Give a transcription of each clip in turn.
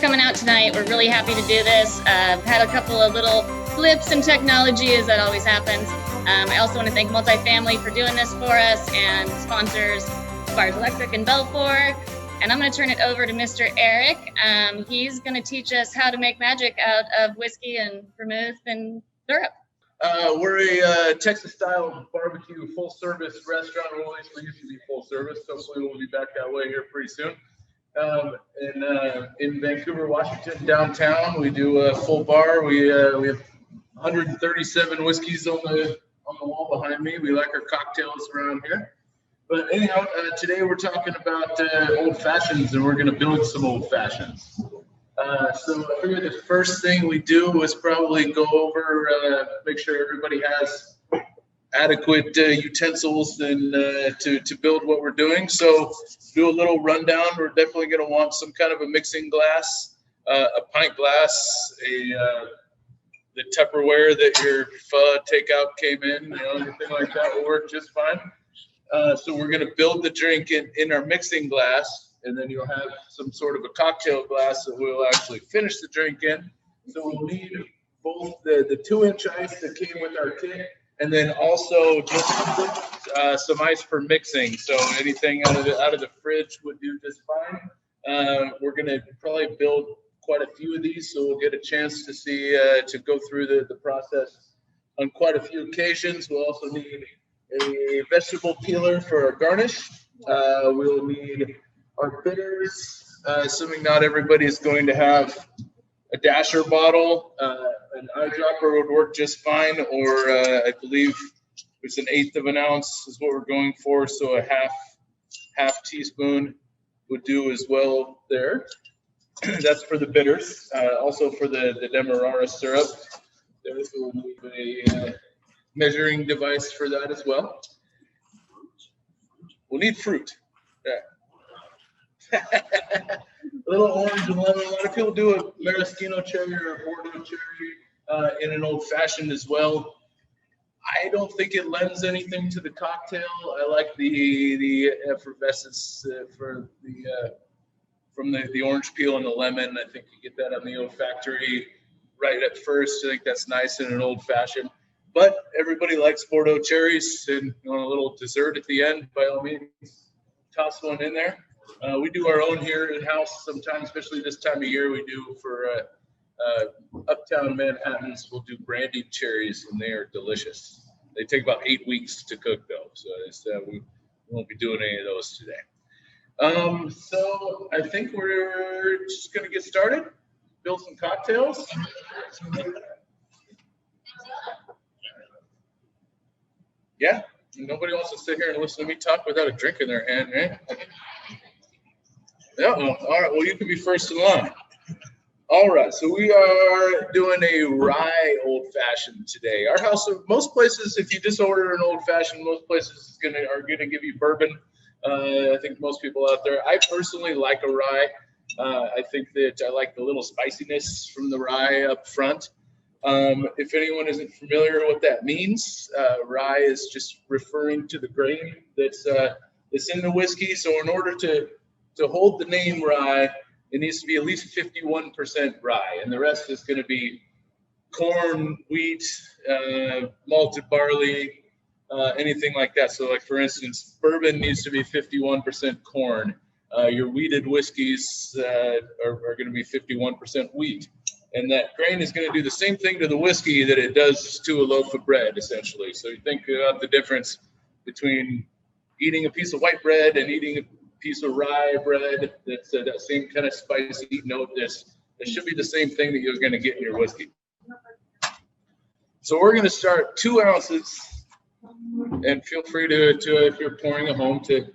coming out tonight. We're really happy to do this. Had a couple of little blips in technology, as that always happens. I also want to thank Multifamily for doing this for us, and sponsors Squires Electric and Belfor. And I'm going to turn it over to Mr. Erick. He's going to teach us how to make magic out of whiskey and vermouth and syrup. We're a Texas-style barbecue full-service restaurant. Well, at least we used to be full-service. Hopefully, we'll be back that way here pretty soon. In Vancouver, Washington, downtown, we do a full bar. We have 137 whiskeys on the wall behind me. We like our cocktails around here. But anyhow, today we're talking about old fashions, and we're going to build some old fashions. So I figured the first thing we do is probably go over, make sure everybody has adequate utensils and to build what we're doing. So do a little rundown. We're definitely going to want some kind of a mixing glass, a pint glass, the Tupperware that your pho takeout came in, anything like that will work just fine. So we're going to build the drink in our mixing glass, and then you'll have some sort of a cocktail glass that we'll actually finish the drink in. So we'll need both the 2-inch ice that came with our kit, and then also just some ice for mixing. So anything out of the fridge would do just fine. We're going to probably build quite a few of these, so we'll get a chance to see to go through the process on quite a few occasions. We'll also need a vegetable peeler for our garnish. We'll need our bitters, assuming not everybody is going to have a dasher bottle. An eyedropper would work just fine, or I believe it's an 1/8 of an ounce is what we're going for, so a half teaspoon would do as well there. That's for the bitters. Also for the Demerara syrup, there's a measuring device for that as well. We'll need fruit. Yeah. A little orange and lemon. A lot of people do a maraschino cherry or a Bordeaux cherry in an old fashioned as well. I don't think it lends anything to the cocktail. I like the effervescence from the orange peel and the lemon. I think you get that on the olfactory right at first. I think that's nice in an old fashioned. But everybody likes Bordeaux cherries, and a little dessert at the end, by all means, toss one in there. We do our own here in-house sometimes, especially this time of year. We do for uptown Manhattans, we'll do brandied cherries, and they are delicious. They take about 8 weeks to cook, though, so we won't be doing any of those today. So I think we're just going to get started, build some cocktails. Yeah, nobody wants to sit here and listen to me talk without a drink in their hand, right? Yeah, all right, well, you can be first in line. All right, so we are doing a rye old-fashioned today. Our house, most places, if you just order an old-fashioned, most places are gonna give you bourbon. I think most people out there. I personally like a rye. I think that I like the little spiciness from the rye up front. If anyone isn't familiar with what that means, rye is just referring to the grain that's in the whiskey. So in order to hold the name rye, it needs to be at least 51% rye, and the rest is going to be corn, wheat, malted barley, anything like that. So like, for instance, bourbon needs to be 51% corn. Your wheated whiskeys are going to be 51% wheat. And that grain is going to do the same thing to the whiskey that it does to a loaf of bread, essentially. So you think about the difference between eating a piece of white bread and eating a piece of rye bread. That's that same kind of spicy note. This should be the same thing that you're going to get in your whiskey. So we're going to start 2 ounces, and feel free to if you're pouring at home, to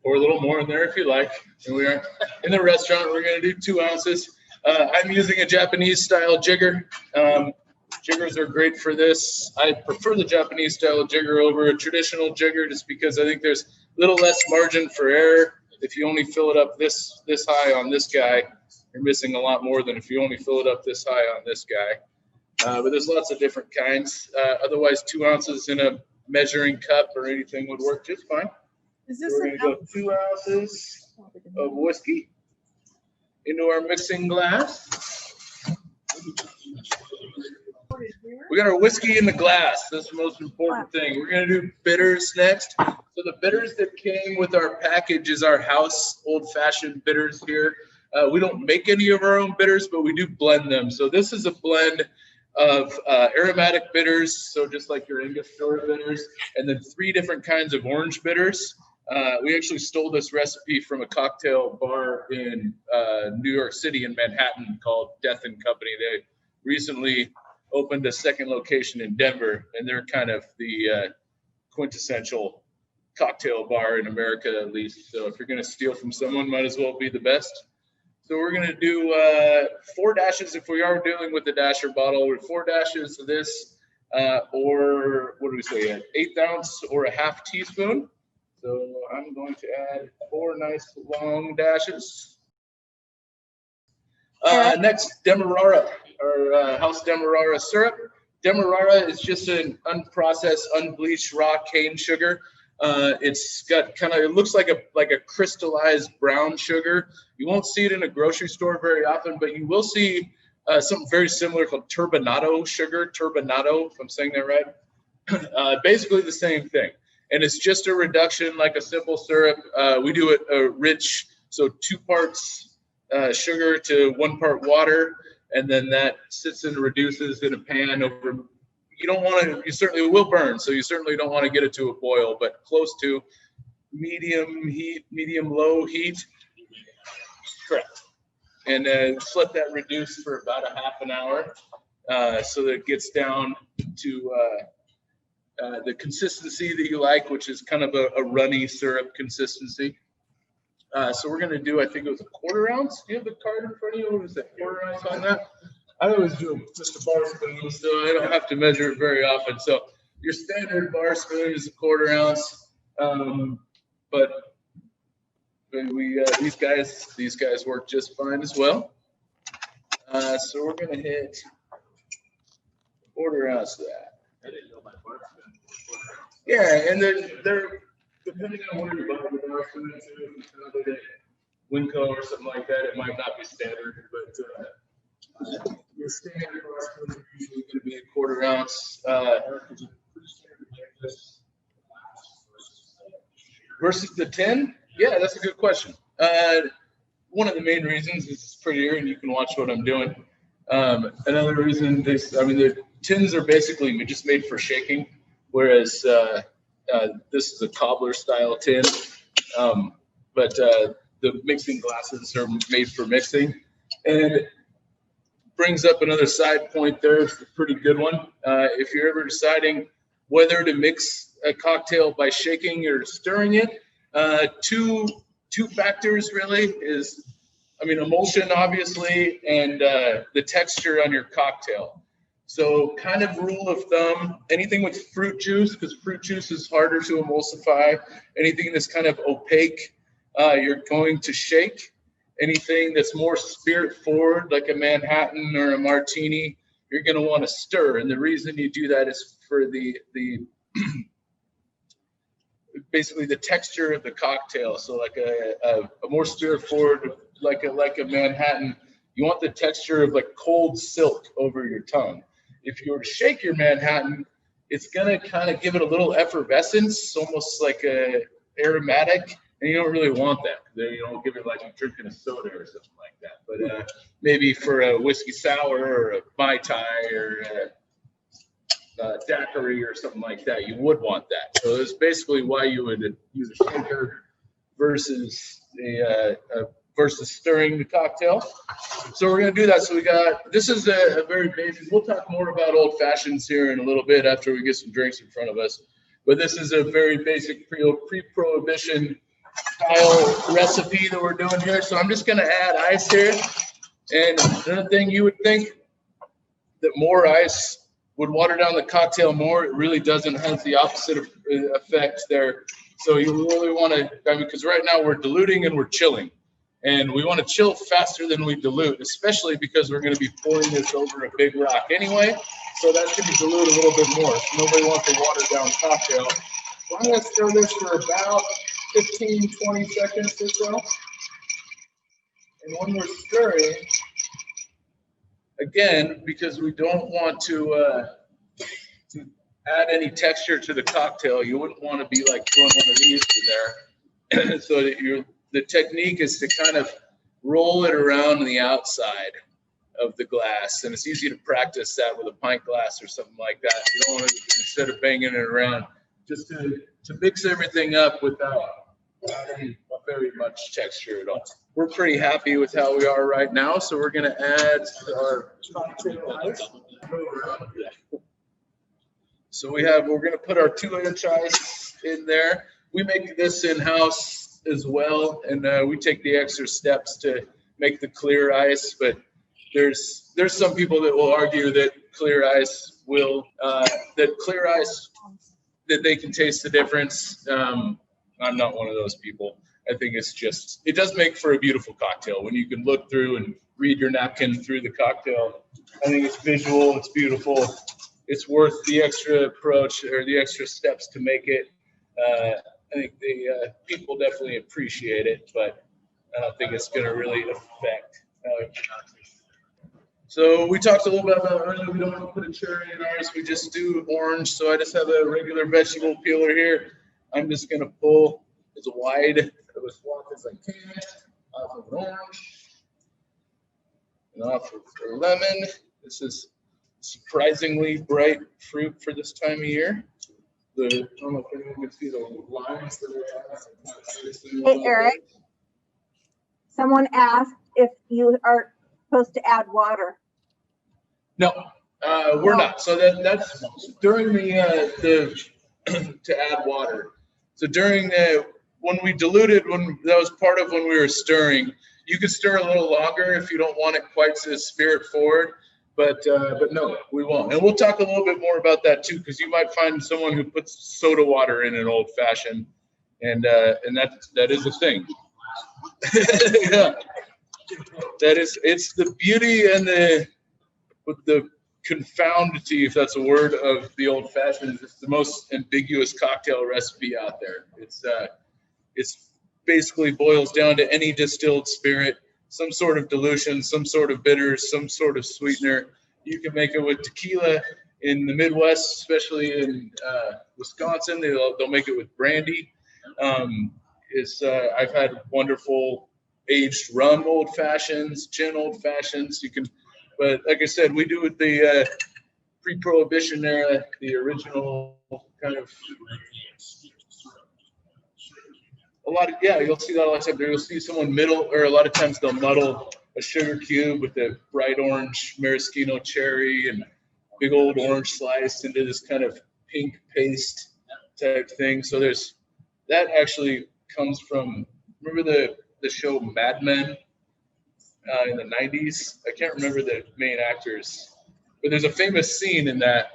pour a little more in there if you like. And we are in the restaurant. We're going to do 2 ounces. I'm using a Japanese style jigger. Jiggers are great for this. I prefer the Japanese style jigger over a traditional jigger, just because I think there's a little less margin for error. If you only fill it up this high on this guy, you're missing a lot more than if you only fill it up this high on this guy. But there's lots of different kinds. Otherwise, 2 ounces in a measuring cup or anything would work just fine. Is this We're going to go 2 ounces of whiskey. into our mixing glass. We got our whiskey in the glass. That's the most important thing. We're going to do bitters next. So the bitters that came with our package is our house old-fashioned bitters here. We don't make any of our own bitters, but we do blend them. So this is a blend of aromatic bitters, so just like your Angostura bitters, and then 3 different kinds of orange bitters. We actually stole this recipe from a cocktail bar in New York City in Manhattan called Death and Company. They recently opened a second location in Denver, and they're kind of the quintessential cocktail bar in America, at least. So if you're going to steal from someone, might as well be the best. So we're going to do 4 dashes if we are dealing with the dasher bottle, or 4 dashes of this, or what do we say, an 1/8 ounce or a ½ teaspoon. So I'm going to add 4 nice long dashes. Next, Demerara, our house Demerara syrup. Demerara is just an unprocessed, unbleached raw cane sugar. It's got it looks like a crystallized brown sugar. You won't see it in a grocery store very often, but you will see something very similar called turbinado sugar. Turbinado, if I'm saying that right. Basically the same thing. And it's just a reduction like a simple syrup. We do it rich, so 2 parts sugar to 1 part water, and then that sits and reduces in a pan over. You don't want to, you certainly will burn, so you certainly don't want to get it to a boil, but close to medium heat, medium-low heat. Correct. And just let that reduce for about a ½ an hour so that it gets down to the consistency that you like, which is kind of a runny syrup consistency. So we're going to do, I think it was a 1/4 ounce. Do you have the card in front of you? What was that, 1/4 ounce on that? I always do just a bar spoon, so I don't have to measure it very often. So your standard bar spoon is a 1/4 ounce, but we these guys work just fine as well. So we're going to hit 1/4 ounce of that. I didn't know my bar spoon. Yeah, and they're depending on where you buy the bar spoon, if you found it at Winco or something like that, it might not be standard, but your standard bar spoon is usually going to be a 1/4 ounce. Versus the tin? Yeah, that's a good question. One of the main reasons is it's prettier and you can watch what I'm doing. Another reason the tins are basically just made for shaking, whereas this is a cobbler style tin. But the mixing glasses are made for mixing. And it brings up another side point there. It's a pretty good one. If you're ever deciding whether to mix a cocktail by shaking or stirring it, two factors really is, emulsion obviously, and the texture on your cocktail. So kind of rule of thumb, anything with fruit juice, because fruit juice is harder to emulsify, anything that's kind of opaque, you're going to shake. Anything that's more spirit forward, like a Manhattan or a martini, you're going to want to stir. And the reason you do that is for the basically the texture of the cocktail. So like a more spirit forward, like a Manhattan, you want the texture of like cold silk over your tongue. If you were to shake your Manhattan, it's going to kind of give it a little effervescence, almost like a aromatic. And you don't really want that. You don't give it like you're drinking a soda or something like that. But maybe for a whiskey sour or a Mai Tai or a daiquiri or something like that, you would want that. So it's basically why you would use a shaker versus stirring the cocktail. So we're going to do that. So this is a very basic. We'll talk more about old fashions here in a little bit after we get some drinks in front of us. But this is a very basic pre-prohibition style recipe that we're doing here. So I'm just going to add ice here. And another thing, you would think that more ice would water down the cocktail more. It really doesn't. It has the opposite effect there. So you really want to, because right now we're diluting and we're chilling. And we want to chill faster than we dilute, especially because we're going to be pouring this over a big rock anyway. So that should be diluted a little bit more. So nobody wants a watered down cocktail. So I'm going to stir this for about 15, 20 seconds or so. And when we're stirring, again, because we don't want to add any texture to the cocktail, you wouldn't want to be like throwing one of these in there. So that the technique is to kind of roll it around the outside of the glass, and it's easy to practice that with a pint glass or something like that. You don't want to, instead of banging it around, just to mix everything up without adding very much texture at all. We're pretty happy with how we are right now, so we're going to add our cocktail ice. So we're going to put our 2-inch ice in there. We make this in-house as well, and we take the extra steps to make the clear ice, but there's some people that will argue that clear ice that they can taste the difference. I'm not one of those people. I think it does make for a beautiful cocktail when you can look through and read your napkin through the cocktail. I think it's visual, it's beautiful. It's worth the extra approach or the extra steps to make it. I think the people definitely appreciate it, but I don't think it's going to really affect how it tastes. So we talked a little bit about earlier, we don't want to put a cherry in ours, we just do orange. So I just have a regular vegetable peeler here. I'm just going to pull as wide of a swath as I can off of an orange and off of a lemon. This is surprisingly bright fruit for this time of year. I don't know if anyone can see the lines that are. Hey, Eric. Someone asked if you are supposed to add water. No, we're not. So that's during the to add water. So during when we diluted, that was part of when we were stirring. You could stir a little longer if you don't want it quite so spirit forward. But no, we won't. And we'll talk a little bit more about that too, because you might find someone who puts soda water in an old fashioned, and that is a thing. Yeah, it's the beauty and the confoundity, if that's a word, of the old fashioned. It's the most ambiguous cocktail recipe out there. It's basically boils down to any distilled spirit, some sort of dilution, some sort of bitters, some sort of sweetener. You can make it with tequila in the Midwest, especially in Wisconsin. They'll make it with brandy. I've had wonderful aged rum old fashions, gin old fashions. But like I said, we do it the pre-prohibition era, the original kind of. You'll see that a lot of times. You'll see someone a lot of times they'll muddle a sugar cube with a bright orange maraschino cherry and big old orange slice into this kind of pink paste type thing. So that actually comes from, remember the show Mad Men in the 90s? I can't remember the main actors, but there's a famous scene in that.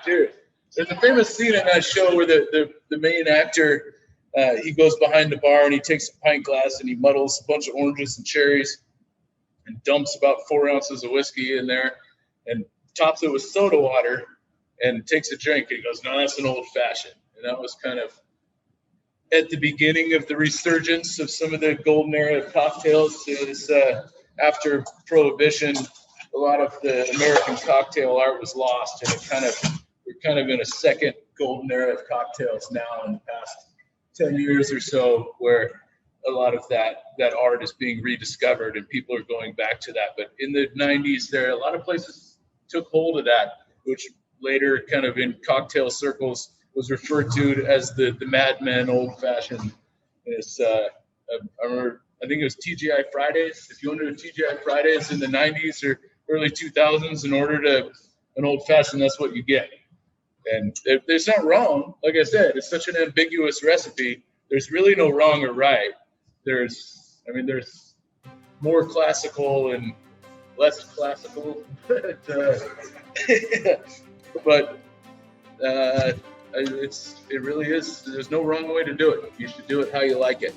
Dude. There's a famous scene in that show where the main actor, he goes behind the bar and he takes a pint glass and he muddles a bunch of oranges and cherries and dumps about 4 ounces of whiskey in there and tops it with soda water and takes a drink. And he goes, "No, that's an old fashioned." And that was kind of at the beginning of the resurgence of some of the golden era cocktails. It was after Prohibition, a lot of the American cocktail art was lost, and we're kind of in a second golden era of cocktails now in the past 10 years or so, where a lot of that art is being rediscovered and people are going back to that. But in the 90s, a lot of places took hold of that, which later kind of in cocktail circles was referred to as the Mad Men old fashioned. It's, I remember, I think it was TGI Fridays. If you went to TGI Fridays in the 90s or early 2000s and ordered an old fashioned, that's what you get. And it's not wrong. Like I said, it's such an ambiguous recipe. There's really no wrong or right. There's more classical and less classical, but it really is. There's no wrong way to do it. You should do it how you like it.